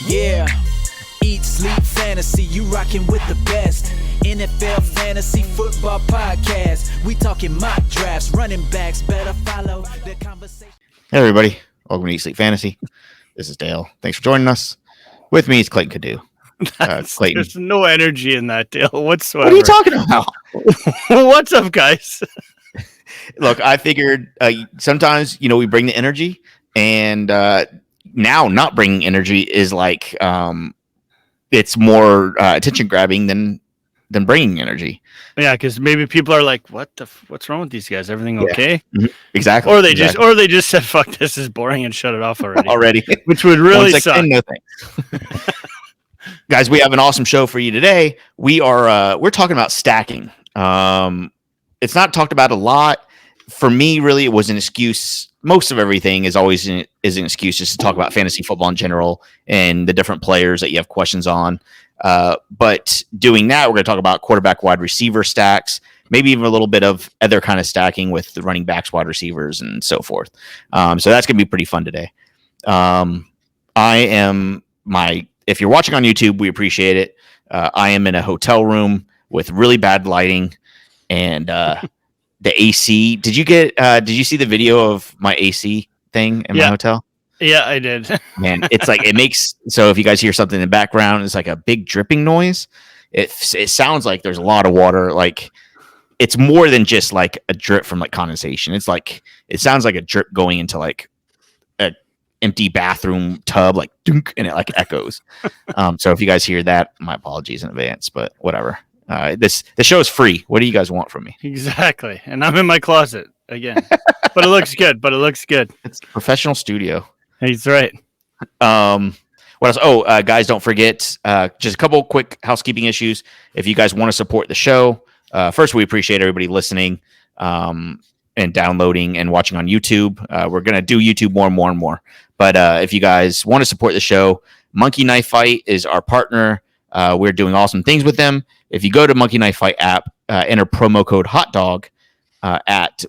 Yeah, eat, sleep, fantasy, you rockin' with the best. NFL Fantasy Football Podcast. We talking mock drafts, running backs, better follow the conversation. Hey everybody, welcome to Eat Sleep Fantasy. This is Dale. Thanks for joining us. With me is Clayton Cadu. Clayton. There's no energy in that, Dale, whatsoever. What are you talking about? What's up, guys? Look, I figured sometimes, we bring the energy, and now not bringing energy is like it's more attention grabbing than bringing energy. Yeah, because maybe people are like, what's wrong with these guys? Everything okay? Mm-hmm. Exactly. Or they just said, fuck, this is boring and shut it off already. Which would really suck. No thanks. Guys, we have an awesome show for you today. We're talking about stacking. It's not talked about a lot. For me, really, it was an excuse. Most of everything is always an excuse just to talk about fantasy football in general and the different players that you have questions on. But doing that, we're going to talk about quarterback, wide receiver stacks, maybe even a little bit of other kind of stacking with the running backs, wide receivers, and so forth. So that's going to be pretty fun today. If you're watching on YouTube, we appreciate it. I am in a hotel room with really bad lighting and the AC. Did you see the video of my AC thing in my hotel? Yeah, I did. Man, it's like so if you guys hear something in the background, it's like a big dripping noise. It sounds like there's a lot of water. Like it's more than just like a drip from like condensation. It's like it sounds like a drip going into like a empty bathroom tub, like dunk, and it like echoes. So if you guys hear that, my apologies in advance, but whatever. The show is free. What do you guys want from me? Exactly. And I'm in my closet again. But it looks good. It's a professional studio. He's right. What else? Guys, don't forget, just a couple quick housekeeping issues. If you guys want to support the show, first, we appreciate everybody listening and downloading and watching on YouTube. We're going to do YouTube more and more. But if you guys want to support the show, Monkey Knife Fight is our partner. We're doing awesome things with them. If you go to Monkey Knife Fight app, enter promo code HOTDOG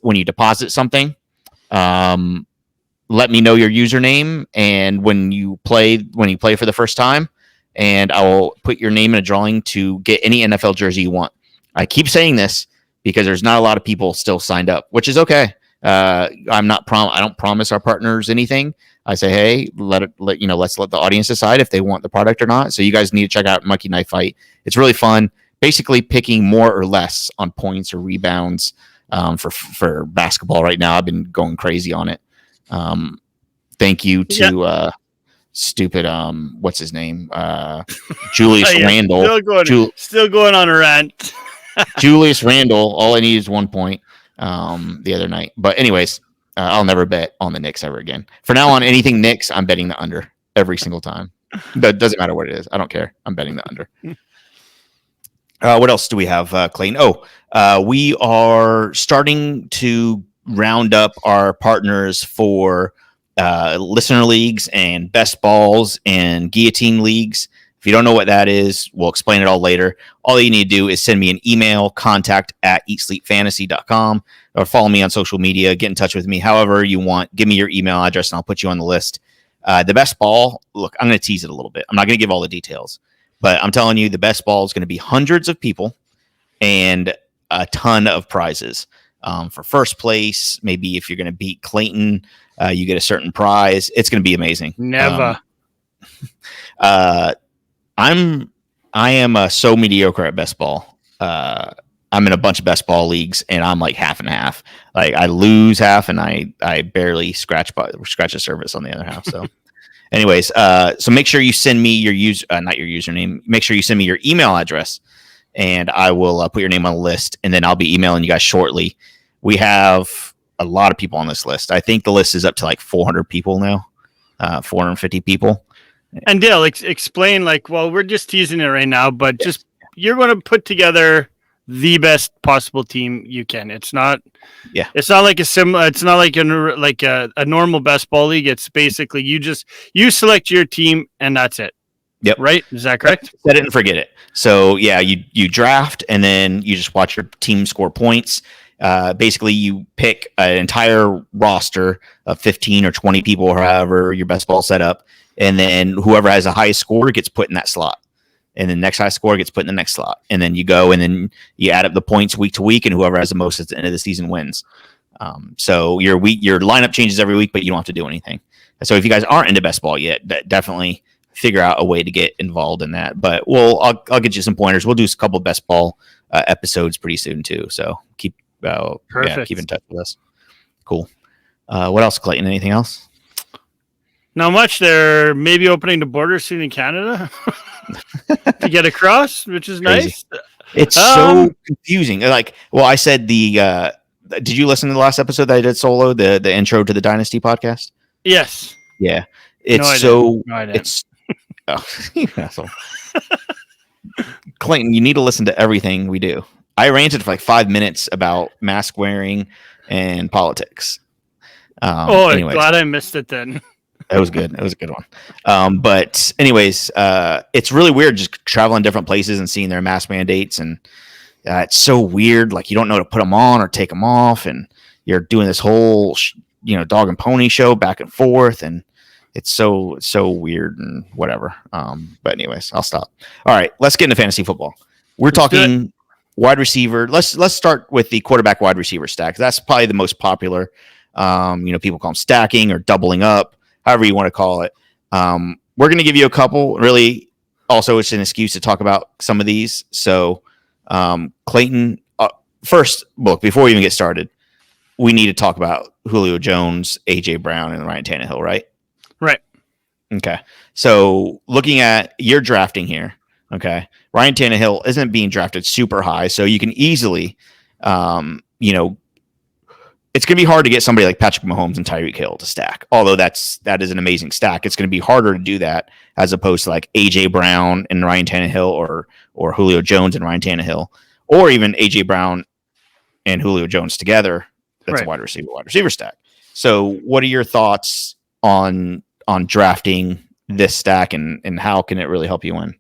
when you deposit something. Let me know your username and when you play for the first time, and I will put your name in a drawing to get any NFL jersey you want. I keep saying this because there's not a lot of people still signed up, which is okay. I don't promise our partners anything. I say, hey, let's let the audience decide if they want the product or not. So you guys need to check out Monkey Knife Fight. It's really fun. Basically picking more or less on points or rebounds for basketball right now. I've been going crazy on it. Thank you to stupid what's his name? Julius Randle. Still going on a rant. Julius Randle. All I need is 1 point the other night. But anyways, I'll never bet on the Knicks ever again. For now on, anything Knicks, I'm betting the under every single time. That doesn't matter what it is. I don't care. I'm betting the under. What else do we have, Clayton? We are starting to round up our partners for listener leagues and best balls and guillotine leagues. If you don't know what that is, we'll explain it all later. All you need to do is send me an email, contact@eatsleepfantasy.com, or follow me on social media, get in touch with me however you want. Give me your email address and I'll put you on the list. The best ball, look, I'm going to tease it a little bit. I'm not going to give all the details, but I'm telling you the best ball is going to be hundreds of people and a ton of prizes. For first place, maybe if you're going to beat Clayton, you get a certain prize. It's going to be amazing. Never. I am so mediocre at best ball. I'm in a bunch of best ball leagues, and I'm like half and half. Like I lose half, and I barely scratch a surface on the other half. So, anyways, so make sure you send me your not your username. Make sure you send me your email address, and I will put your name on the list, and then I'll be emailing you guys shortly. We have a lot of people on this list. I think the list is up to like 400 people now, 450 people. And Dale, explain we're just teasing it right now, but just you're going to put together the best possible team you can. It's not like it's not like a normal best ball league. It's basically you select your team and that's it. Yep. Right? Is that correct? Set it and forget it. So yeah, you draft and then you just watch your team score points. Basically, you pick an entire roster of 15 or 20 people, or however your best ball set up, and then whoever has the highest score gets put in that slot. And the next high score gets put in the next slot. And then you go and then you add up the points week to week, and whoever has the most at the end of the season wins. So your lineup changes every week, but you don't have to do anything. So if you guys aren't into best ball yet, definitely figure out a way to get involved in that. But I'll get you some pointers. We'll do a couple of best ball episodes pretty soon too. So keep in touch with us. Cool. What else, Clayton? Anything else? Not much. They're maybe opening the border soon in Canada to get across, which is crazy. Nice. It's so confusing. I said did you listen to the last episode that I did solo, the intro to the Dynasty podcast? Yes. Yeah. It's you asshole. Clayton, you need to listen to everything we do. I ranted for like 5 minutes about mask wearing and politics. I'm glad I missed it then. That was good. It was a good one. But anyways, it's really weird just traveling different places and seeing their mask mandates. And it's so weird. Like, you don't know to put them on or take them off. And you're doing this whole, dog and pony show back and forth. And it's so weird and whatever. But anyways, I'll stop. All right, let's get into fantasy football. We're talking wide receiver. Let's start with the quarterback wide receiver stack. That's probably the most popular. People call them stacking or doubling up, however you want to call it. We're going to give you a couple. Really, also, it's an excuse to talk about some of these. So, Clayton, first, look, before we even get started, we need to talk about Julio Jones, A.J. Brown, and Ryan Tannehill, right? Right. Okay. So, looking at your drafting here, okay, Ryan Tannehill isn't being drafted super high, so you can easily, it's going to be hard to get somebody like Patrick Mahomes and Tyreek Hill to stack. Although that is an amazing stack. It's going to be harder to do that as opposed to like A.J. Brown and Ryan Tannehill or Julio Jones and Ryan Tannehill, or even A.J. Brown and Julio Jones together. That's right. A wide receiver stack. So what are your thoughts on drafting this stack and how can it really help you win?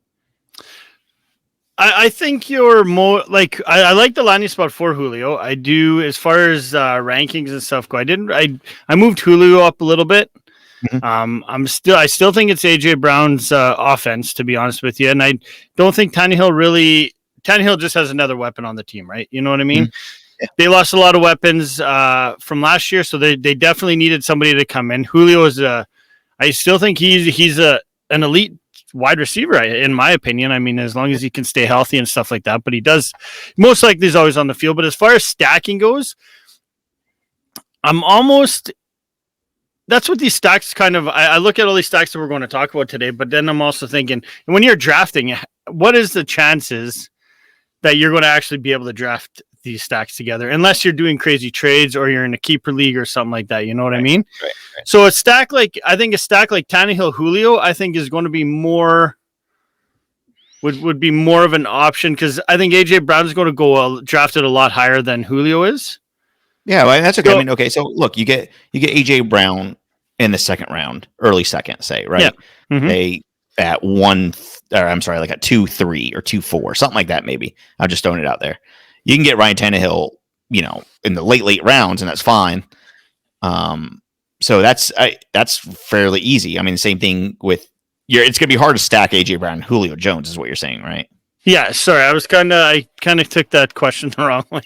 I think you're more like I like the landing spot for Julio. I do, as far as rankings and stuff go. I moved Julio up a little bit. Mm-hmm. I still think it's AJ Brown's offense, to be honest with you, and I don't think Tannehill just has another weapon on the team, right? You know what I mean? Mm-hmm. Yeah. They lost a lot of weapons from last year, so they definitely needed somebody to come in. Julio is I still think he's an elite wide receiver, in my opinion. I mean, as long as he can stay healthy and stuff like that, but he does most likely he's always on the field. But as far as stacking goes, that's what these stacks kind of, I look at all these stacks that we're going to talk about today, but then I'm also thinking, when you're drafting, what is the chances that you're going to actually be able to draft these stacks together, unless you're doing crazy trades or you're in a keeper league or something like that. You know what I mean? Right. So a stack like Tannehill, Julio, I think is going to be more, would be more of an option, because I think AJ Brown is going to go drafted a lot higher than Julio is. Yeah, well, that's okay. Okay. So look, you get AJ Brown in the second round, early second, say, right? Yeah. Mm-hmm. At 2-3 or 2-4, something like that. Maybe I'm just throwing it out there. You can get Ryan Tannehill, in the late rounds, and that's fine. So that's fairly easy. I mean, same thing with it's going to be hard to stack AJ Brown and Julio Jones, is what you're saying, right? Yeah, sorry, I kind of took that question the wrong way.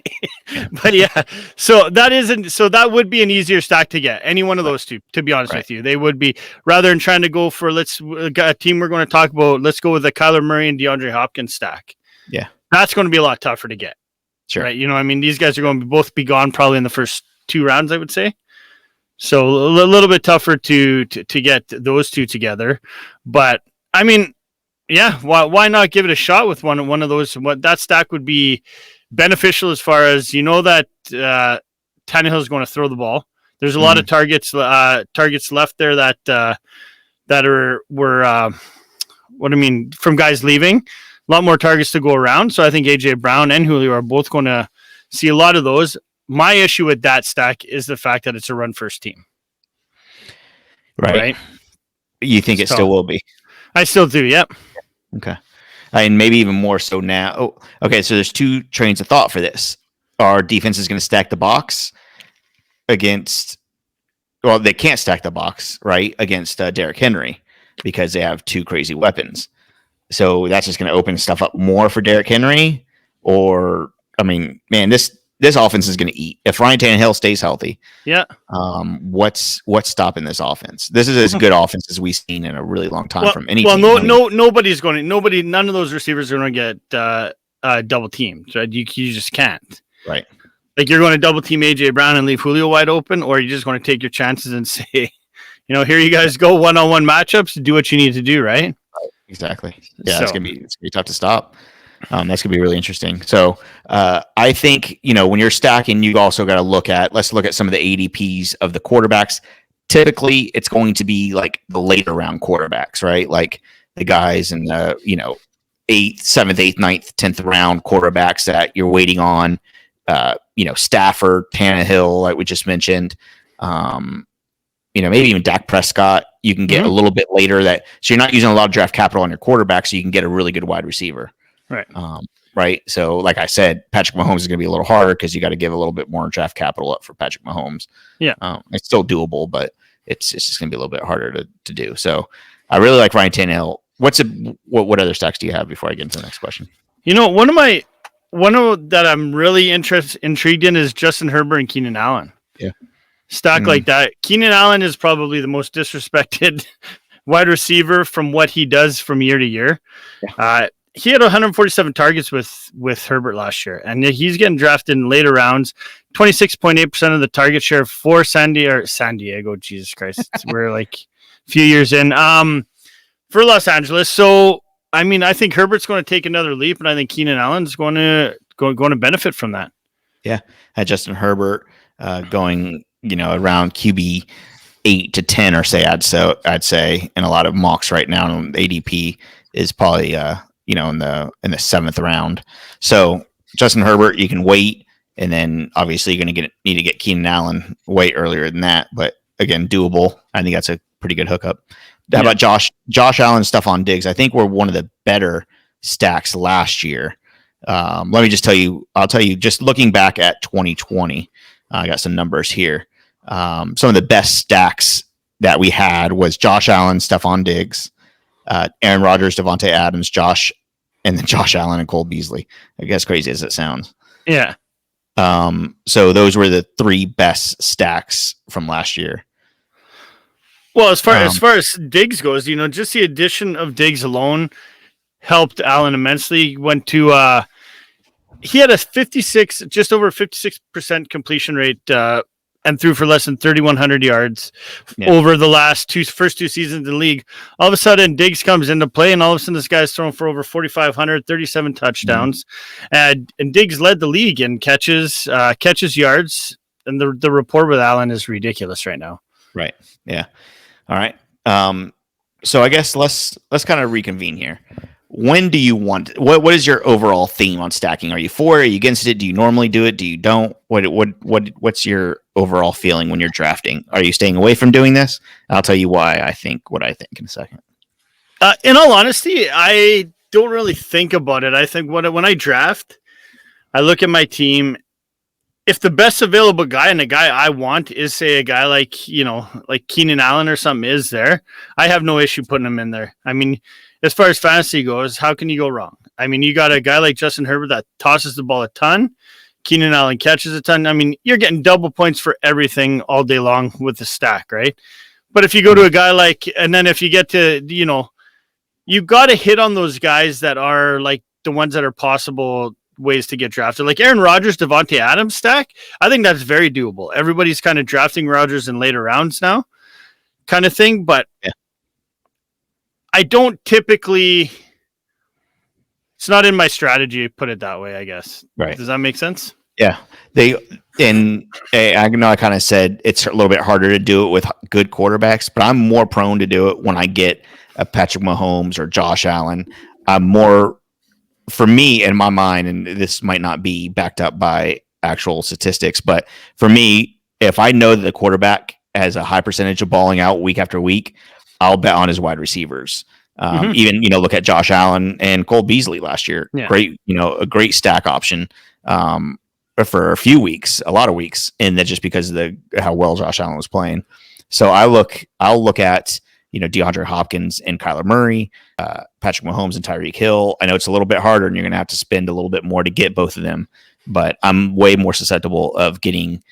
But yeah, so that would be an easier stack to get, any one of those two, to be honest with you. They would be, rather than trying to go for a team we're going to talk about, let's go with the Kyler Murray and DeAndre Hopkins stack. Yeah. That's going to be a lot tougher to get. Sure. Right. I mean, these guys are going to both be gone probably in the first 2 rounds, I would say. So a little bit tougher to get those two together. But I mean, yeah, why not give it a shot with one of those? What that stack would be beneficial, as far as that Tannehill is going to throw the ball. There's a lot of targets left there that were from guys leaving. A lot more targets to go around. So I think AJ Brown and Julio are both going to see a lot of those. My issue with that stack is the fact that it's a run first team. Right? You think it still will be? I still do. Yep. Okay. And maybe even more so now. Oh, okay. So there's 2 trains of thought for this. our defense is going to stack the box against. Well, they can't stack the box, right, against Derrick Henry because they have two crazy weapons. So that's just going to open stuff up more for Derrick Henry. Or, I mean, man, this offense is going to eat if Ryan Tannehill stays healthy. Yeah. What's stopping this offense? This is as good offense as we've seen in a really long time from any. Well, nobody's going. None of those receivers are going to get double teamed. Right? You just can't. Right. Like you're going to double team AJ Brown and leave Julio wide open, or you're just going to take your chances and say, here you guys go, one-on-one matchups, do what you need to do, right? Exactly. Yeah, it's gonna be tough to stop. That's gonna be really interesting. So I think when you're stacking, you also got to let's look at some of the ADPs of the quarterbacks. Typically, it's going to be like the later round quarterbacks, right? Like the guys in the 8th, 7th, 8th, 9th, 10th round quarterbacks that you're waiting on. Stafford, Tannehill, like we just mentioned. Maybe even Dak Prescott. You can get a little bit later so you're not using a lot of draft capital on your quarterback, so you can get a really good wide receiver. Right. Right. So like I said, Patrick Mahomes is going to be a little harder because you got to give a little bit more draft capital up for Patrick Mahomes. Yeah. It's still doable, but it's just going to be a little bit harder to do. So I really like Ryan Tannehill. What other stacks do you have before I get into the next question? One that I'm really intrigued in is Justin Herbert and Keenan Allen. Yeah. Stock like that. Keenan Allen is probably the most disrespected wide receiver from what he does from year to year. Yeah. He had 147 targets with Herbert last year, and he's getting drafted in later rounds. 26.8% of the target share for San Diego. Jesus Christ, we're like a few years in. For Los Angeles. So I mean, I think Herbert's going to take another leap, and I think Keenan Allen's going to benefit from that. Yeah, Justin Herbert going around QB 8 to 10 or say I'd say in a lot of mocks right now. ADP is probably in the 7th round. So Justin Herbert, you can wait, and then obviously you're going to need to get Keenan Allen way earlier than that. But again, doable. I think that's a pretty good hookup. How about Josh Allen, Stephon Diggs? I think we're one of the better stacks last year. Let me just tell you. I'll tell you. Just looking back at 2020, I got some numbers here. Some of the best stacks that we had was Josh Allen, Stephon Diggs, Aaron Rodgers, Devontae Adams, and then Josh Allen and Cole Beasley. I guess crazy as it sounds. Yeah. So those were the 3 best stacks from last year. Well, as far as Diggs goes, just the addition of Diggs alone helped Allen immensely. Went to he had just over 56% completion rate, and threw for less than 3,100 yards over the first two seasons in the league. All of a sudden, Diggs comes into play, and all of a sudden, this guy's thrown for over 4,500, 37 touchdowns, and Diggs led the league in catches, yards, and the rapport with Allen is ridiculous right now. Right. Yeah. All right. So I guess let's kind of reconvene here. When do you want? What is your overall theme on stacking? Are you for it? Are you against it? Do you normally do it? Do you don't? What's your overall feeling when you're drafting? Are you staying away from doing this? I'll tell you why I think what I think in a second. In all honesty, I don't really think about it. I think when I draft, I look at my team. If the best available guy and the guy I want is, say, a guy like Keenan Allen or something is there, I have no issue putting him in there. I mean, as far as fantasy goes, how can you go wrong? I mean, you got a guy like Justin Herbert that tosses the ball a ton. Keenan Allen catches a ton. I mean, you're getting double points for everything all day long with the stack, right? But if you go to a guy and then if you get to, you got to hit on those guys that are like the ones that are possible ways to get drafted. Like Aaron Rodgers, Devontae Adams stack, I think that's very doable. Everybody's kind of drafting Rodgers in later rounds now kind of thing, but I don't typically, it's not in my strategy, put it that way, I guess. Right. Does that make sense? Yeah. I know I kind of said it's a little bit harder to do it with good quarterbacks, but I'm more prone to do it when I get a Patrick Mahomes or Josh Allen. I'm more, for me, in my mind, and this might not be backed up by actual statistics, but for me, if I know that the quarterback has a high percentage of balling out week after week, I'll bet on his wide receivers. Even, look at Josh Allen and Cole Beasley last year. Yeah. Great, a great stack option. for a few weeks, a lot of weeks, and that just because of how well Josh Allen was playing. So I'll look at DeAndre Hopkins and Kyler Murray, Patrick Mahomes and Tyreek Hill. I know it's a little bit harder, and you're going to have to spend a little bit more to get both of them, but I'm way more susceptible of getting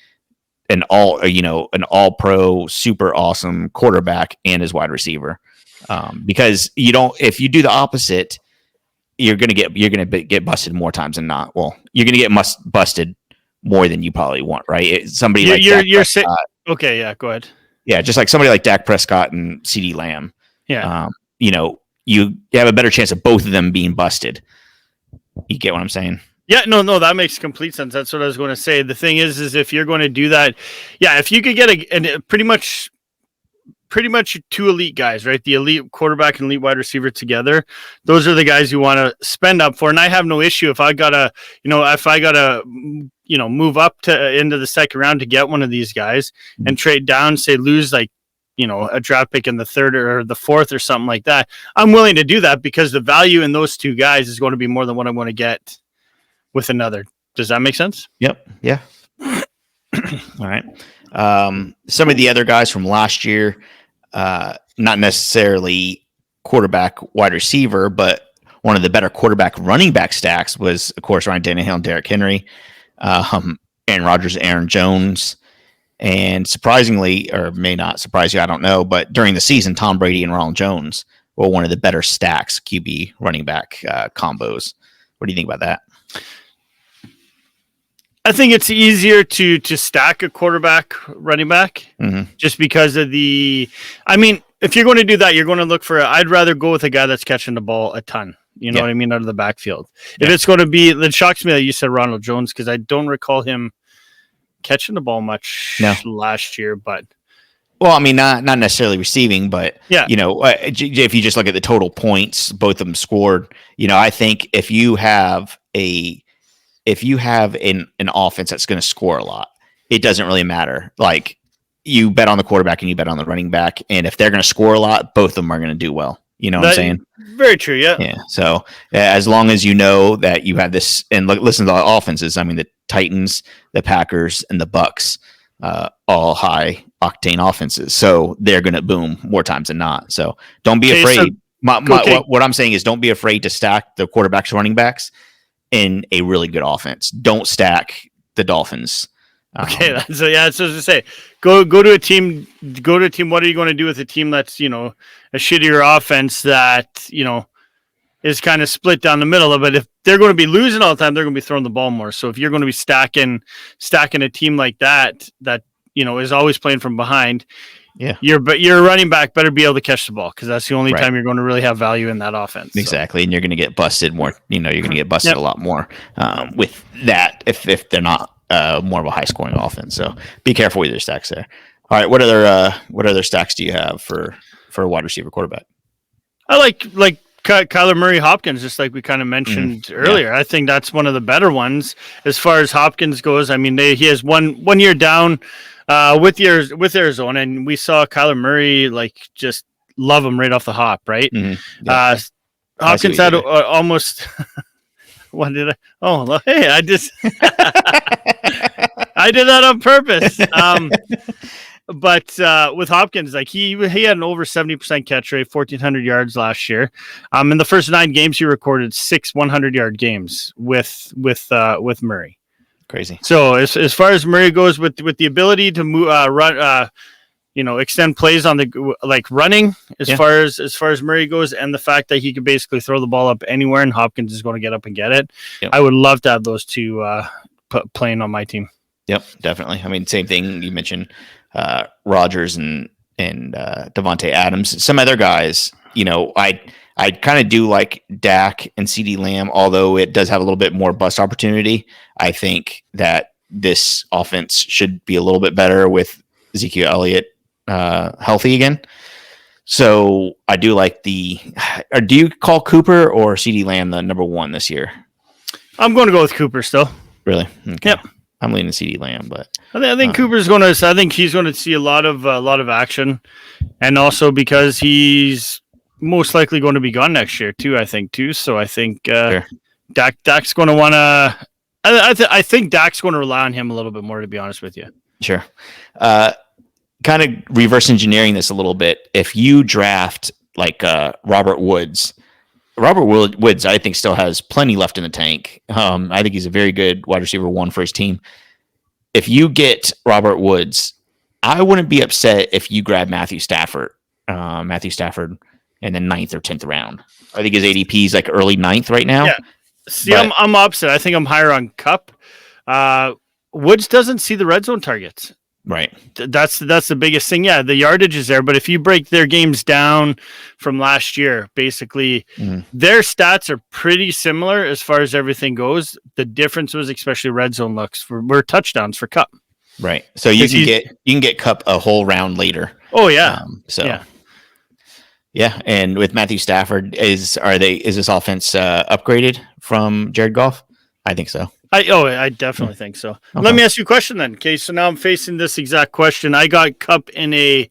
an all pro, super awesome quarterback and his wide receiver, because if you do the opposite, you're gonna get busted more times than not. Well, you're gonna get busted more than you probably want, right? Okay, yeah, go ahead. Yeah, just like somebody like Dak Prescott and CeeDee Lamb. Yeah, you have a better chance of both of them being busted. You get what I'm saying? Yeah, no, that makes complete sense. That's what I was going to say. The thing is if you're going to do that, yeah, if you could get pretty much two elite guys, right? The elite quarterback and elite wide receiver together. Those are the guys you want to spend up for. And I have no issue if I gotta move up into the second round to get one of these guys and trade down, say lose a draft pick in the third or the fourth or something like that. I'm willing to do that because the value in those two guys is going to be more than what I'm going to get with another. Does that make sense? Yep. Yeah. All right. Some of the other guys from last year, not necessarily quarterback wide receiver, but one of the better quarterback running back stacks was, of course, Ryan Tannehill and Derrick Henry, Aaron Rodgers, Aaron Jones, and surprisingly, or may not surprise you, I don't know, but during the season, Tom Brady and Ron Jones were one of the better stacks, QB running back combos. What do you think about that? I think it's easier to stack a quarterback running back just because of if you're going to do that, you're going to look for, I'd rather go with a guy that's catching the ball a ton. You know what I mean? Out of the backfield. Yeah. If it's going to be, it shocks me that you said Ronald Jones, because I don't recall him catching the ball much last year, but. Well, I mean, not necessarily receiving, but, if you just look at the total points, both of them scored, I think if you have an offense that's going to score a lot, it doesn't really matter. Like, you bet on the quarterback and you bet on the running back, and if they're going to score a lot, both of them are going to do well. You know what I'm saying? Very true. Yeah. Yeah. So as long as you know that you have this, and listen to the offenses. I mean, the Titans, the Packers, and the Bucks, all high octane offenses. So they're going to boom more times than not. So don't be afraid. What I'm saying is, don't be afraid to stack the quarterbacks, running backs in a really good offense. Don't stack the Dolphins. Okay, so that's what I was say. Go to a team. What are you going to do with a team that's a shittier offense that is kind of split down the middle? But if they're going to be losing all the time, they're going to be throwing the ball more. So if you're going to be stacking a team like that is always playing from behind, your running back better be able to catch the ball, because that's the only time you're going to really have value in that offense. Exactly, and you're going to get busted more. You're going to get busted a lot more with that if they're not more of a high scoring offense. So be careful with your stacks there. All right, what other stacks do you have for a wide receiver quarterback? I like Kyler Murray, Hopkins, just like we kind of mentioned earlier. I think that's one of the better ones as far as Hopkins goes. I mean, he has one year down with Arizona, and we saw Kyler Murray just love him right off the hop, right? Mm-hmm. Yeah. Hopkins had almost. What did I? Oh, hey, I just I did that on purpose. But with Hopkins, he had an over 70% catch rate, 1,400 yards last year. In the first 9 games, he recorded 6 100-yard games with Murray. Crazy. So as far as Murray goes, with the ability to move, run, extend plays on the running, as far as Murray goes, and the fact that he can basically throw the ball up anywhere and Hopkins is going to get up and get it. Yep. I would love to have those two playing on my team. Yep, definitely. I mean, same thing you mentioned, Rodgers and Devontae Adams. Some other guys, I kind of do like Dak and CeeDee Lamb, although it does have a little bit more bust opportunity. I think that this offense should be a little bit better with Ezekiel Elliott healthy again. So I do like do you call Cooper or CeeDee Lamb the number one this year? I'm going to go with Cooper still. Really? Okay. Yep. I'm leaning CeeDee Lamb, but I think Cooper's going to. I think he's going to see a lot of action, and also because he's most likely going to be gone next year too. I think too. So I think sure. Dak's going to want to I think Dak's going to rely on him a little bit more, to be honest with you. Sure. Kind of reverse engineering this a little bit. If you draft like Robert Woods, I think still has plenty left in the tank. I think he's a very good wide receiver 1 for his team. If you get Robert Woods, I wouldn't be upset if you grab Matthew Stafford in the 9th or 10th round. I think his ADP is like early 9th right now. Yeah. See, I'm opposite. I think I'm higher on Kupp. Woods doesn't see the red zone targets. Right. That's the biggest thing. Yeah, the yardage is there, but if you break their games down from last year, basically their stats are pretty similar as far as everything goes. The difference was especially red zone looks were touchdowns for Kupp. Right. So you can get Kupp a whole round later. Oh yeah. Yeah, and with Matthew Stafford, is this offense upgraded from Jared Goff? I think so. I definitely think so. Okay. Let me ask you a question then. Okay, so now I'm facing this exact question. I got Kupp in a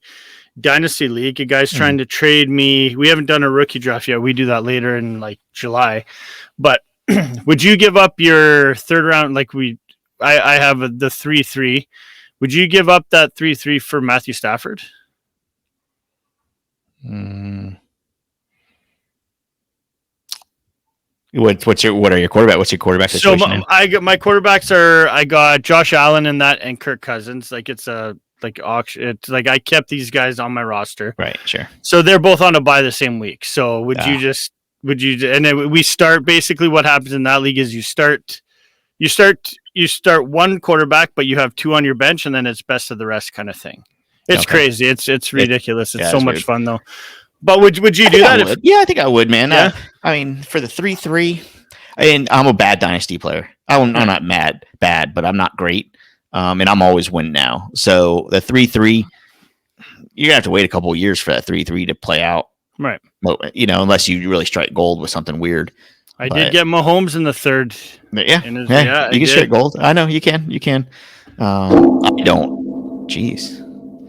dynasty league. A guy's trying to trade me. We haven't done a rookie draft yet. We do that later in like July. But would you give up your third round? Like I have the 3-3. Would you give up that 3-3 for Matthew Stafford? What are your quarterback? What's your quarterback situation? So I got Josh Allen in that and Kirk Cousins. Like it's a like auction. It's like I kept these guys on my roster. Right. Sure. So they're both on a bye the same week. So would you and then we start basically what happens in that league is you start one quarterback, but you have 2 on your bench and then it's best of the rest kind of thing. It's crazy. It's ridiculous. It's so much weird. Fun though. But would you do that? I think I would, man. Yeah. I mean, for the 3-3, I'm a bad dynasty player. I'm not bad, but I'm not great. And I'm always win now. So the 3-3, you're gonna have to wait a couple of years for that 3-3 to play out. Right. Well, unless you really strike gold with something weird. I did get Mahomes in the third. Yeah. You can strike gold. I know you can. I don't. Jeez.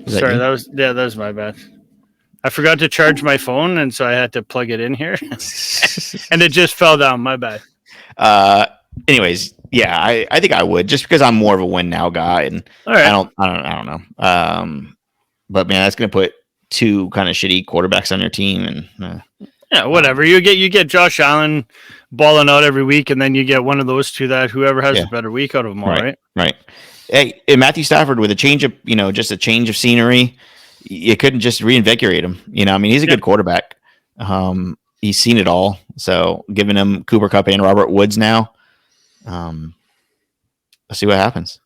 Sorry, that was my bad. I forgot to charge my phone, and so I had to plug it in here, and it just fell down. My bad. Anyways, yeah, I think I would just because I'm more of a win now guy, and right. I don't know. But man, that's gonna put 2 kind of shitty quarterbacks on your team, and yeah, whatever. You get Josh Allen balling out every week, and then you get one of those 2 that whoever has a better week out of them all, right? Right. Hey, Matthew Stafford with a change of just a change of scenery. You couldn't just reinvigorate him. I mean, he's a good quarterback. He's seen it all. So giving him Cooper Kupp and Robert Woods now, let's see what happens.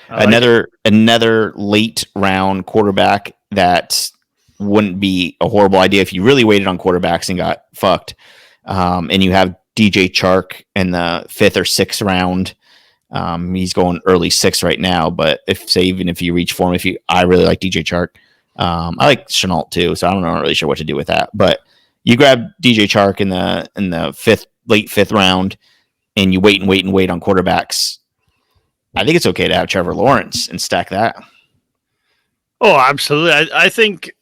Another late round quarterback that wouldn't be a horrible idea if you really waited on quarterbacks and got fucked. And you have DJ Chark in the 5th or 6th round. He's going early 6th right now, but even if you reach for him, I really like DJ Chark. I like Chenault too, so I'm not really sure what to do with that. But you grab DJ Chark in the late 5th round, and you wait on quarterbacks. I think it's okay to have Trevor Lawrence and stack that. Oh, absolutely. I think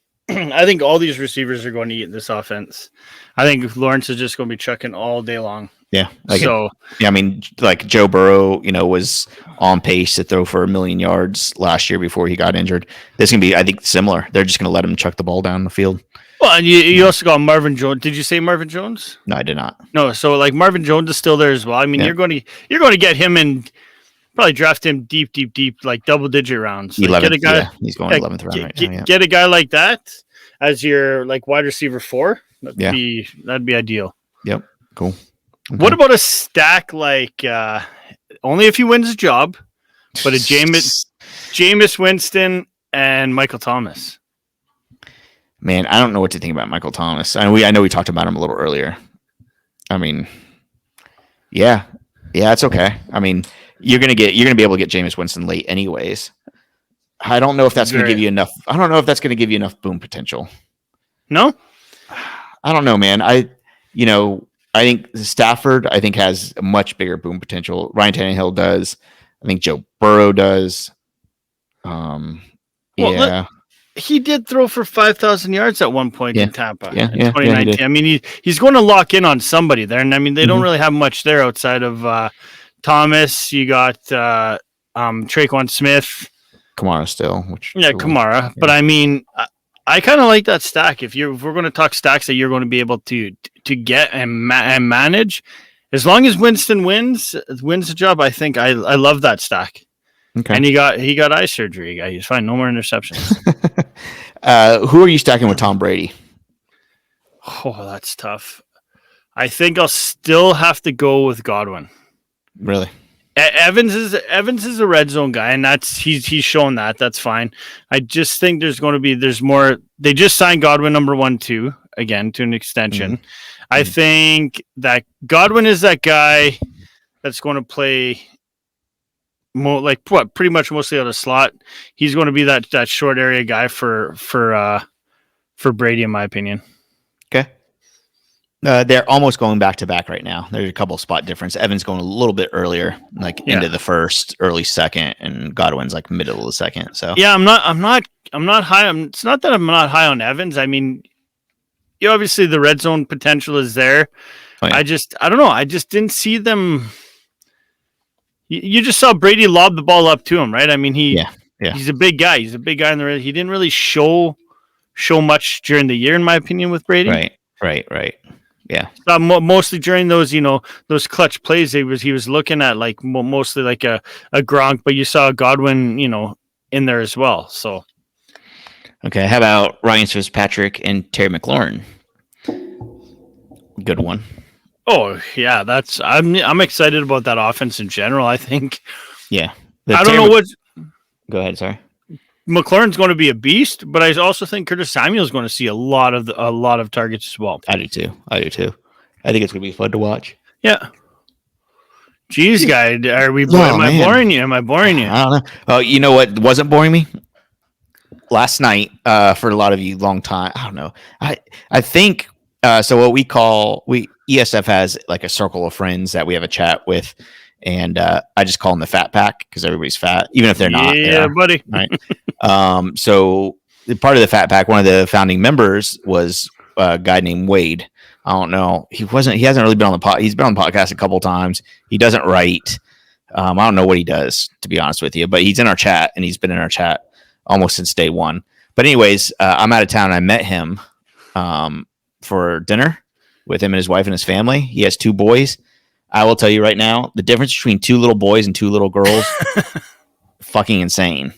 all these receivers are going to eat this offense. I think Lawrence is just going to be chucking all day long. Yeah. I mean, like Joe Burrow, was on pace to throw for 1 million yards last year before he got injured. This can be, I think, similar. They're just going to let him chuck the ball down the field. Well, and you also got Marvin Jones. Did you say Marvin Jones? No, I did not. No. So like Marvin Jones is still there as well. I mean, you're going to get him and probably draft him deep, like double-digit rounds. Like 11th, he's going 11th round right now. Yeah. Get a guy like that as your like wide receiver 4. That'd be ideal. Yep. Cool. Okay. What about a stack like only if he wins his job, but a Jameis Winston and Michael Thomas? Man, I don't know what to think about Michael Thomas. I know we talked about him a little earlier. I mean, yeah, it's okay. I mean, you're gonna be able to get Jameis Winston late anyways. I don't know if that's gonna give you enough. I don't know if that's gonna give you enough boom potential. No, I don't know, man. I think Stafford, has a much bigger boom potential. Ryan Tannehill does. I think Joe Burrow does. He did throw for 5,000 yards at one point in Tampa in 2019. Yeah, I mean, he's going to lock in on somebody there. And I mean, they don't really have much there outside of Thomas. You got Traquan Smith. Kamara still. Kamara. Yeah. But I mean, I kind of like that stack. If we're going to talk stacks that you're going to be able to get and manage, as long as Winston wins the job, I think I love that stack. Okay. And he got eye surgery. He's fine. No more interceptions. Who are you stacking with Tom Brady? Oh, that's tough. I think I'll still have to go with Godwin. Really? Evans is a red zone guy, and he's shown that. That's fine. I just think there's more. They just signed Godwin number 1, 2 again to an extension. I think that Godwin is that guy that's going to play pretty much mostly out of slot. He's going to be that short area guy for Brady, in my opinion. Okay. They're almost going back to back right now. There's a couple spot difference. Evan's going a little bit earlier, into the first, early second, and Godwin's like middle of the second. So yeah, I'm not high. It's not that I'm not high on Evans. I mean, obviously the red zone potential is there. Oh, yeah. I don't know. I just didn't see them. You just saw Brady lob the ball up to him, right? I mean, he's a big guy. He's a big guy in the red. He didn't really show much during the year, in my opinion, with Brady. Right. Yeah. Mostly during those clutch plays, he was looking at like mostly like a Gronk, but you saw Godwin, in there as well. So, okay. How about Ryan Fitzpatrick and Terry McLaurin? Good one. Oh yeah, I'm excited about that offense in general. I think. Yeah. I don't know what. Go ahead. Sorry. McLaurin's going to be a beast, but I also think Curtis Samuel's going to see a lot of targets as well. I do too. I think it's going to be fun to watch. Yeah. Jeez, guy, am I boring you? I don't know. Oh, you know what wasn't boring me? Last night, for a lot of you, long time. I don't know. I think so. What ESF has like a circle of friends that we have a chat with. And I just call them the Fat Pack because everybody's fat, even if they're not. Yeah, buddy. Right. So part of the Fat Pack, one of the founding members was a guy named Wade. I don't know. He hasn't really been on the pod. He's been on the podcast a couple times. He doesn't write. I don't know what he does, to be honest with you, but he's in our chat, and he's been in our chat almost since day one. But anyways, I'm out of town. I met him for dinner with him and his wife and his family. He has 2 boys. I will tell you right now, the difference between 2 little boys and 2 little girls, fucking insane.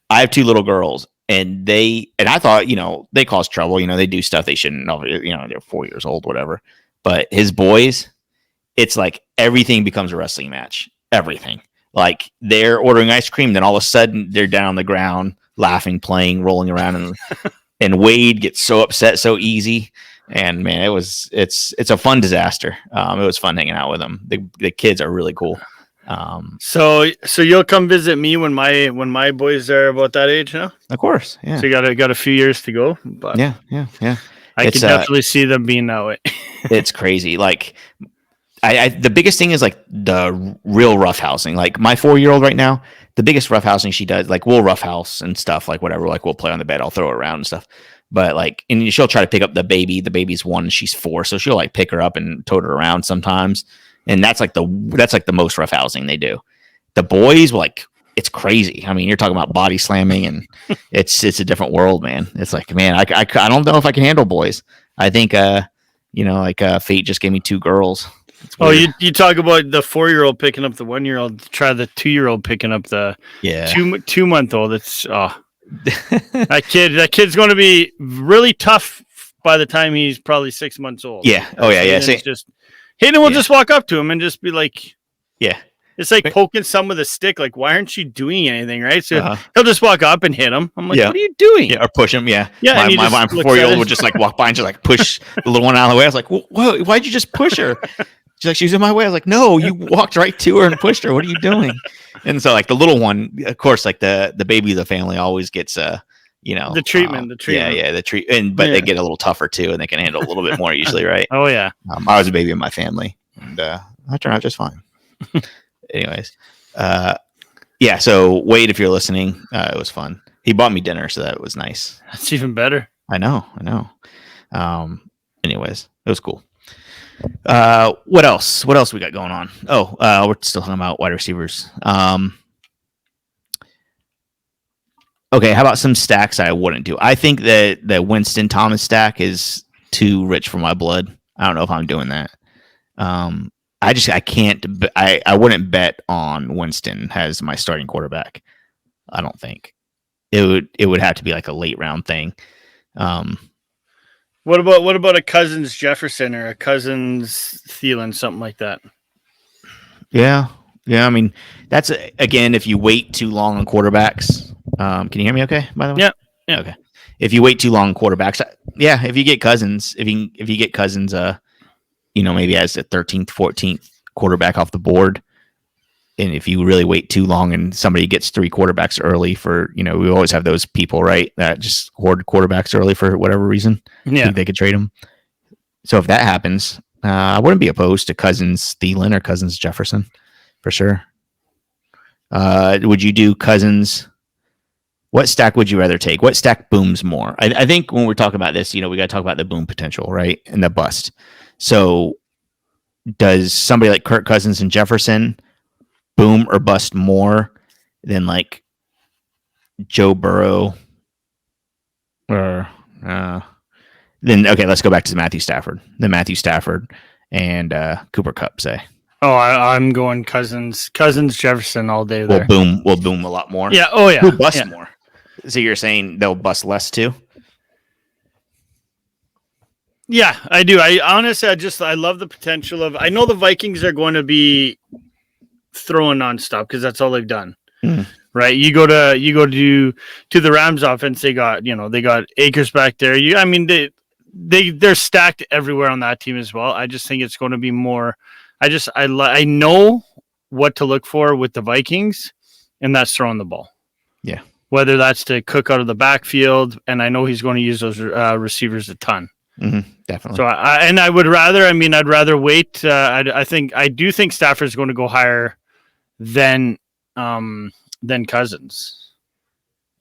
I have 2 little girls, and I thought, they cause trouble. They do stuff they shouldn't. They're 4 years old, whatever. But his boys, it's like everything becomes a wrestling match. Everything. Like they're ordering ice cream, then all of a sudden they're down on the ground, laughing, playing, rolling around, and Wade gets so upset so easy. And man, it's a fun disaster. It was fun hanging out with them. The kids are really cool. So you'll come visit me when my boys are about that age now? Of course, yeah. So you got a few years to go, but yeah. I can definitely see them being that way. It's crazy. Like the biggest thing is like the real roughhousing. Like my 4-year-old right now, the biggest roughhousing she does, like we'll roughhouse and stuff, like whatever. Like we'll play on the bed, I'll throw her around and stuff. But like, and she'll try to pick up the baby. The baby's 1, and she's 4, so she'll like pick her up and tote her around sometimes. And that's like the most roughhousing they do. The boys, like, it's crazy. I mean, you're talking about body slamming, and it's a different world, man. It's like, man, I don't know if I can handle boys. I think, fate just gave me 2 girls. Oh, you talk about the 4-year-old picking up the 1-year-old. Try the 2-year-old picking up the 2-month-old. It's that kid's going to be really tough by the time he's probably 6 months old. Yeah. Oh yeah. Hayden will just walk up to him and just be like, yeah. It's like poking some with a stick. Like, why aren't you doing anything? Right. So he'll just walk up and hit him. I'm like, what are you doing? Yeah. Or push him. Yeah. Yeah. My 4-year-old would just like walk by and just like push the little one out of the way. I was like, whoa, why'd you just push her? She's like, she's in my way. I was like, no, you walked right to her and pushed her. What are you doing? And so like the little one, of course, like the baby of the family always gets the treatment. Yeah, the treatment. But they get a little tougher too, and they can handle a little bit more usually, right? Oh yeah. I was a baby in my family, and I turned out just fine. Anyways, so Wade, if you're listening, it was fun. He bought me dinner, so that was nice. That's even better. I know. Anyways, it was cool. What else? What else we got going on? Oh, we're still talking about wide receivers. Okay, how about some stacks I wouldn't do? I think that the Winston Thomas stack is too rich for my blood. I don't know if I'm doing that. I can't. I wouldn't bet on Winston as my starting quarterback. I don't think it would have to be like a late round thing. What about a Cousins Jefferson or a Cousins Thielen, something like that? Yeah. I mean, that's again, if you wait too long on quarterbacks. Can you hear me? Okay. By the way. Yeah. Okay. If you wait too long on quarterbacks, yeah. If you get Cousins, if you get Cousins, maybe as the 13th, 14th quarterback off the board. And if you really wait too long and somebody gets 3 quarterbacks early for, we always have those people, right? That just hoard quarterbacks early for whatever reason. Yeah. Think they could trade them. So if that happens, I wouldn't be opposed to Cousins Thielen or Cousins Jefferson for sure. Would you do Cousins? What stack would you rather take? What stack booms more? I think when we're talking about this, we got to talk about the boom potential, right? And the bust. So does somebody like Kirk Cousins and Jefferson boom or bust more than like Joe Burrow or then okay, let's go back to Matthew Stafford. The Matthew Stafford and Cooper Kupp, say. Oh, I'm going Cousins Jefferson all day there. Will boom a lot more. Yeah. Oh yeah. Who bust more? So you're saying they'll bust less too? Yeah, I do. I honestly, I love the potential of. I know the Vikings are going to be throwing nonstop because that's all they've done. Right? You go to the Rams offense. They got Akers back there. They're stacked everywhere on that team as well. I just think it's going to be more. I know what to look for with the Vikings, and that's throwing the ball. Yeah. Whether that's to Cook out of the backfield, and I know he's going to use those receivers a ton. Mm-hmm, definitely. So I'd rather wait. I do think Stafford's going to go higher than Cousins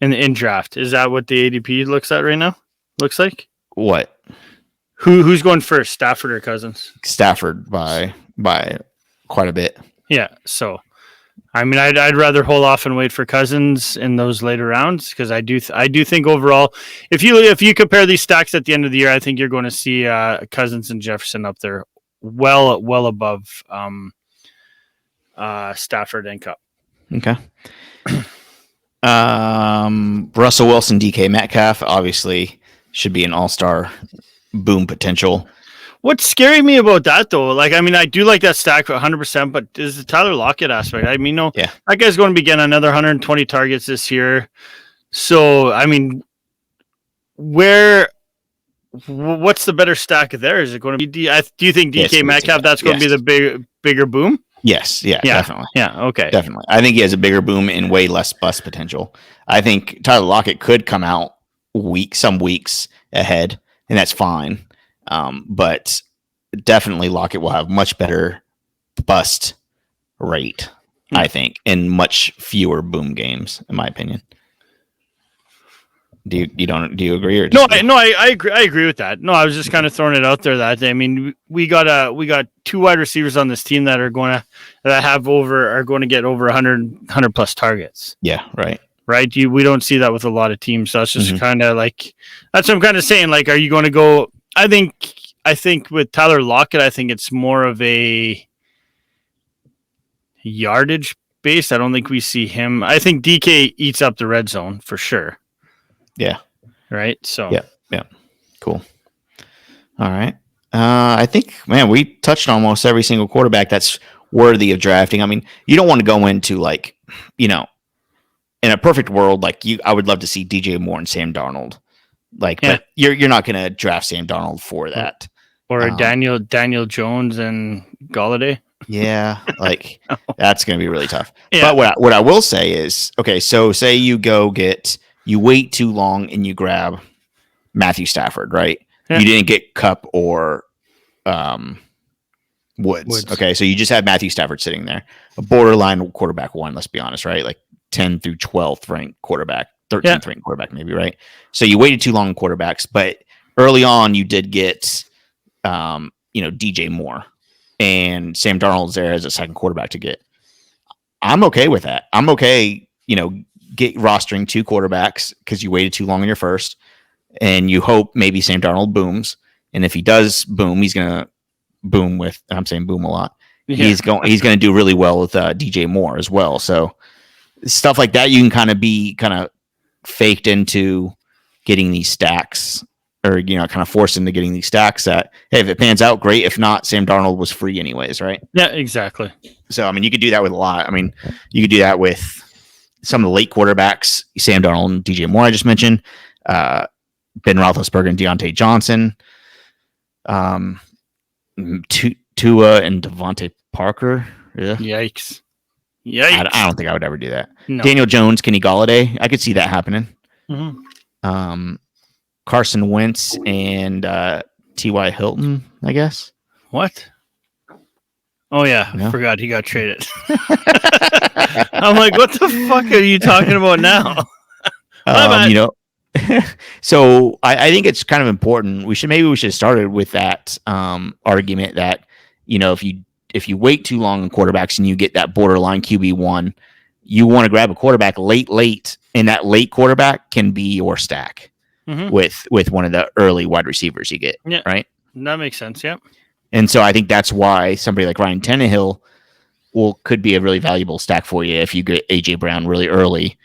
in draft. Is that what the ADP looks at right now? Looks like what? Who's going first, Stafford or Cousins? Stafford by quite a bit. Yeah. So, I'd rather hold off and wait for Cousins in those later rounds because I do think overall, if you compare these stacks at the end of the year, I think you're going to see Cousins and Jefferson up there, well above Stafford and Kupp. Okay. Russell Wilson, DK Metcalf, obviously should be an all-star boom potential. What's scary me about that though, I do like that stack for 100%, but is the Tyler Lockett aspect? That guy's going to be getting another 120 targets this year. So, what's the better stack there? Is it going to be do you think DK Metcalf, that's going to be the bigger boom? Yes. Yeah, definitely. Yeah. Okay. Definitely. I think he has a bigger boom and way less bust potential. I think Tyler Lockett could come out some weeks ahead, and that's fine. But definitely Lockett will have much better bust rate, I think, and much fewer boom games, in my opinion. Do you agree or disagree? No, I agree. I agree with that. No, I was just kind of throwing it out there that we got 2 wide receivers on this team that are going to get over 100 plus targets. Yeah, right. Right. We don't see that with a lot of teams. So that's just kind of that's what I'm kind of saying. Are you going to go? I think with Tyler Lockett, I think it's more of a yardage base. I don't think we see him. I think DK eats up the red zone for sure. Yeah. Right. So. Yeah. Cool. All right. I think, man, we touched on almost every single quarterback that's worthy of drafting. You don't want to go into in a perfect world, I would love to see DJ Moore and Sam Darnold. But you're not going to draft Sam Darnold for that. Or Daniel Jones and Golladay. Yeah, that's going to be really tough. Yeah. But what I will say is, okay, so say you wait too long and you grab Matthew Stafford, right? Yeah. You didn't get Kupp or Woods. Okay, so you just have Matthew Stafford sitting there, a borderline quarterback 1. Let's be honest, right? 10 through 12th ranked quarterback, 13th ranked quarterback, maybe, right? So you waited too long on quarterbacks, but early on you did get DJ Moore and Sam Darnold's there as a second quarterback to get. I'm okay with that. I'm okay, get rostering 2 quarterbacks because you waited too long in your first, and you hope maybe Sam Darnold booms. And if he does boom, he's gonna boom with. I'm saying boom a lot. Yeah. He's going to do really well with DJ Moore as well. So stuff like that, you can kind of faked into getting these stacks, or kind of forced into getting these stacks. That hey, if it pans out, great. If not, Sam Darnold was free anyways, right? Yeah, exactly. So you could do that with a lot. You could do that with some of the late quarterbacks, Sam Darnold and DJ Moore. I just mentioned Ben Roethlisberger and Deontay Johnson. Tua and Devontae Parker. Yeah. Yikes. I don't think I would ever do that. No. Daniel Jones, Kenny Golladay. I could see that happening. Mm-hmm. Carson Wentz and T.Y. Hilton, I guess. What? Oh, yeah. No? I forgot he got traded. I'm like, what the fuck are you talking about now? So I think it's kind of important. We should have started with that argument that if you wait too long on quarterbacks and you get that borderline QB1, you want to grab a quarterback late, and that late quarterback can be your stack with one of the early wide receivers you get. Yeah, right. That makes sense. Yeah. And so I think that's why somebody like Ryan Tannehill could be a really valuable stack for you if you get AJ Brown really early.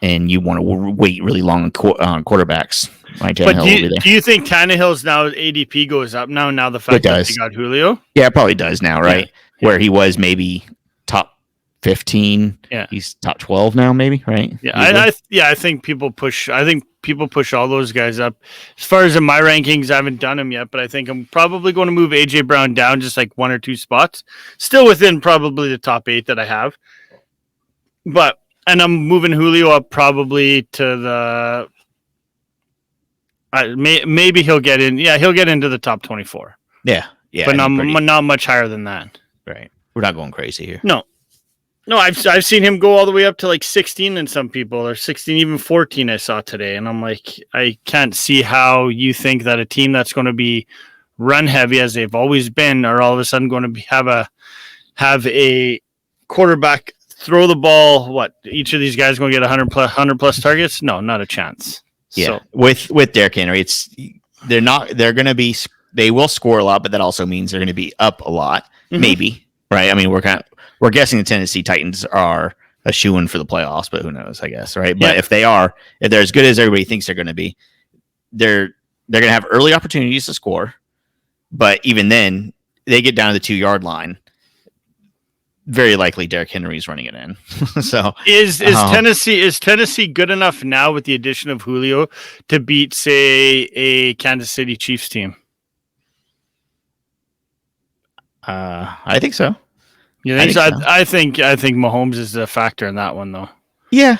And you want to wait really long on quarterbacks. Right? But do you think Tannehill's now ADP goes up now the fact that he got Julio? Yeah, it probably does now, right? Yeah. Where he was maybe top 15. Yeah. He's top 12 now, maybe, right? Yeah, I think people push all those guys up. As far as in my rankings, I haven't done them yet, but I think I'm probably going to move AJ Brown down just like 1 or 2 spots. Still within probably the top 8 that I have. And I'm moving Julio up probably to the maybe he'll get in. Yeah, he'll get into the top 24. Yeah. But not much higher than that. Right. We're not going crazy here. No, I've seen him go all the way up to like 16 in some people, or 16, even 14 I saw today. And I'm like, I can't see how you think that a team that's going to be run heavy as they've always been are all of a sudden going to have a quarterback throw the ball. What, each of these guys going to get 100 plus targets? No, not a chance. Yeah, so. with Derrick Henry, they will score a lot, but that also means they're going to be up a lot, maybe, right? We're guessing the Tennessee Titans are a shoo-in for the playoffs, but who knows? I guess, right? But if they're as good as everybody thinks they're going to be, they're going to have early opportunities to score, but even then, they get down to the 2-yard line. Very likely Derrick Henry's running it in. So is Tennessee good enough now with the addition of Julio to beat, say, a Kansas City Chiefs team? I think so. You think so? I think Mahomes is a factor in that one, though. Yeah.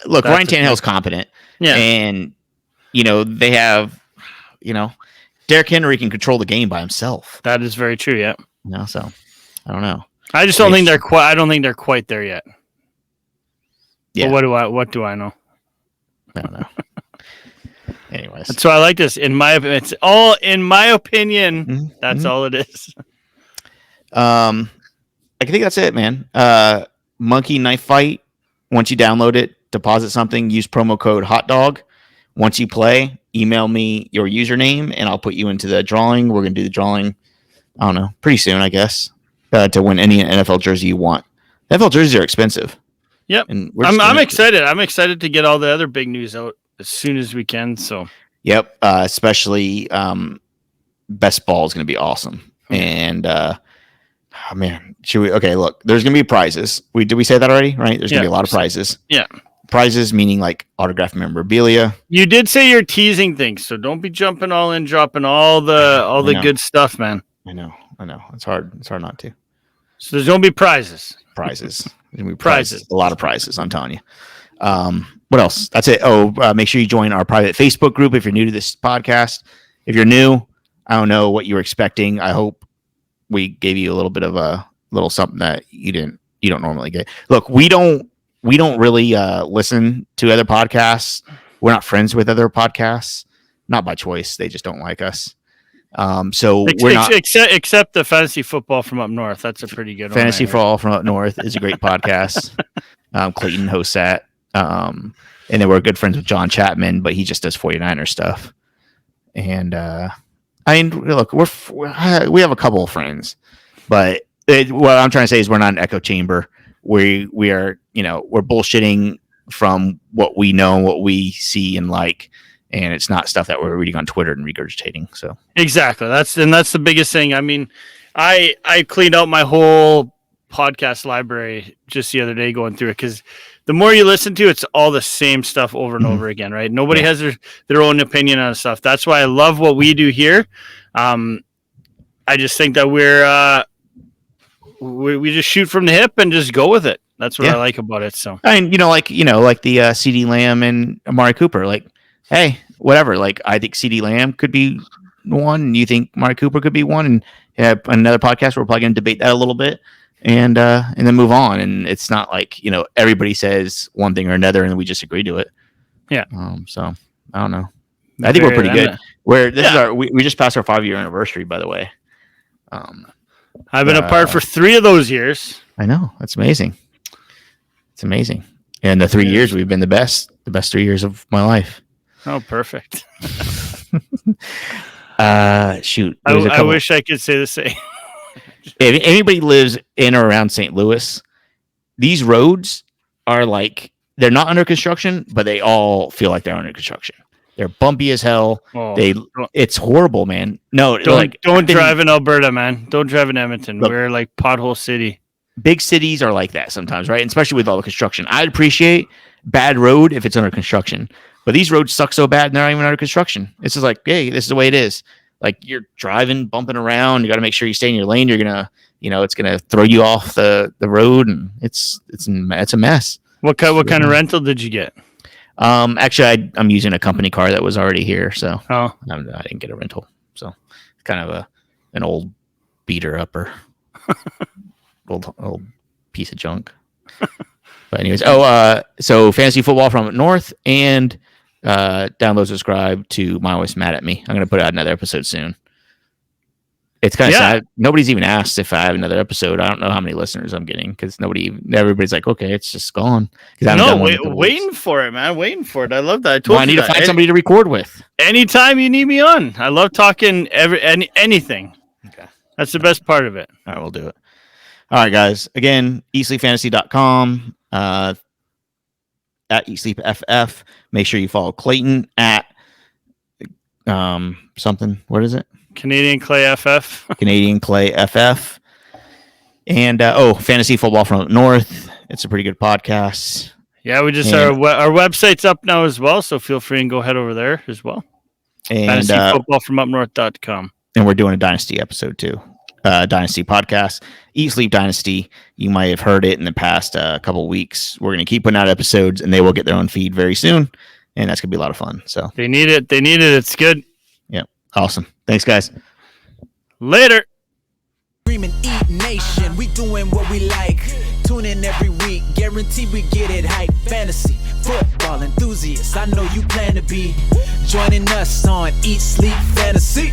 Look, Ryan Tannehill's competent. Yeah, and they have, Derrick Henry can control the game by himself. That is very true. Yeah. So I don't know. I just don't think they're quite. I don't think they're quite there yet. Yeah. But what do I know? I don't know. Anyways, so I like this. It's all in my opinion. Mm-hmm. That's all it is. I think that's it, man. Monkey Knife Fight. Once you download it, deposit something. Use promo code HOTDOG. Once you play, email me your username, and I'll put you into the drawing. We're gonna do the drawing. I don't know, pretty soon, I guess. To win any NFL jersey you want. NFL jerseys are expensive. Yep. And I'm excited. I'm excited to get all the other big news out as soon as we can. So. Yep. Especially best ball is going to be awesome. And man, should we? Okay, look. There's going to be prizes. Did we say that already? Right. There's going to be a lot of prizes. Yeah. Prizes meaning like autographed memorabilia. You did say you're teasing things, so don't be jumping all in, dropping all the good stuff, man. I know. It's hard not to. So there's going to be prizes. There's going to be prizes. A lot of prizes, I'm telling you. What else? That's it. Make sure you join our private Facebook group if you're new to this podcast. If you're new, I don't know what you were expecting. I hope we gave you a little bit of a little something that you don't normally get. Look, we don't really listen to other podcasts. We're not friends with other podcasts. Not by choice. They just don't like us. So we're not except the fantasy football from up north. That's a pretty good fantasy one. football from up north is a great podcast. Clayton hosts that. And then we're good friends with John Chapman, but he just does 49er stuff. And I mean, look, we have a couple of friends, but what I'm trying to say is we're not an echo chamber. We are, we're bullshitting from what we know, what we see and like, and it's not stuff that we're reading on Twitter and regurgitating. So exactly, that's the biggest thing. I mean, I cleaned out my whole podcast library just the other day going through it, because the more you listen to, it's all the same stuff over and over again, right? Nobody has their own opinion on stuff. That's why I love what we do here. I just think that we just shoot from the hip and just go with it. That's what I like about it. So, I mean, like the CeeDee Lamb and Amari Cooper, like, hey, whatever. Like, I think CeeDee Lamb could be one, and you think Amari Cooper could be one, and another podcast we're probably going to debate that a little bit, and then move on. And it's not like everybody says one thing or another, and we just agree to it. Yeah. So I don't know. I think we're pretty good. We just passed our 5-year anniversary, by the way. I've been apart for 3 of those years. I know. That's amazing. It's amazing. And the 3 years we've been the best 3 years of my life. Oh, perfect. Shoot. I wish I could say the same. If anybody lives in or around St. Louis, these roads are like, they're not under construction, but they all feel like they're under construction. They're bumpy as hell. Oh, it's horrible, man. No, don't drive in Alberta, man. Don't drive in Edmonton. We're like pothole city. Big cities are like that sometimes, right? And especially with all the construction. I'd appreciate bad road if it's under construction, but these roads suck so bad and they're not even under construction. It's just like, hey, this is the way it is. Like, you're driving, bumping around. You got to make sure you stay in your lane. You're gonna, it's gonna throw you off the road, and it's a mess. What kind of rental did you get? Actually, I'm using a company car that was already here, so I didn't get a rental. So it's kind of an old beater upper, old piece of junk. But anyways, so fantasy football from up north, and download, subscribe to My Always Mad at Me. I'm gonna put out another episode soon. It's kind of sad. Nobody's even asked if I have another episode. I don't know how many listeners I'm getting, because everybody's like, okay, it's just gone. Waiting for it, man. Waiting for it. I love that. I need to find somebody to record with. Anytime you need me on. I love talking anything. Okay. That's the best part of it. All right, we'll do it. All right, guys. Again, eatsleepfantasy.com, at eatsleepff. Make sure you follow Clayton at something. What is it? Canadian Clay FF. Canadian Clay FF. And fantasy football from up north. It's a pretty good podcast. Yeah, our website's up now as well, so feel free and go head over there as well. And fantasyfootballfromupnorth.com. And we're doing a Dynasty episode too. Dynasty podcast. Eat Sleep Dynasty. You might have heard it in the past couple of weeks. We're going to keep putting out episodes, and they will get their own feed very soon. And that's going to be a lot of fun. So they need it. It's good. Yeah. Awesome. Thanks, guys. Later. Dream and eat nation. We doing what we like. Tune in every week. Guarantee we get it hype. Fantasy, football enthusiasts. I know you plan to be joining us on Eat Sleep Fantasy.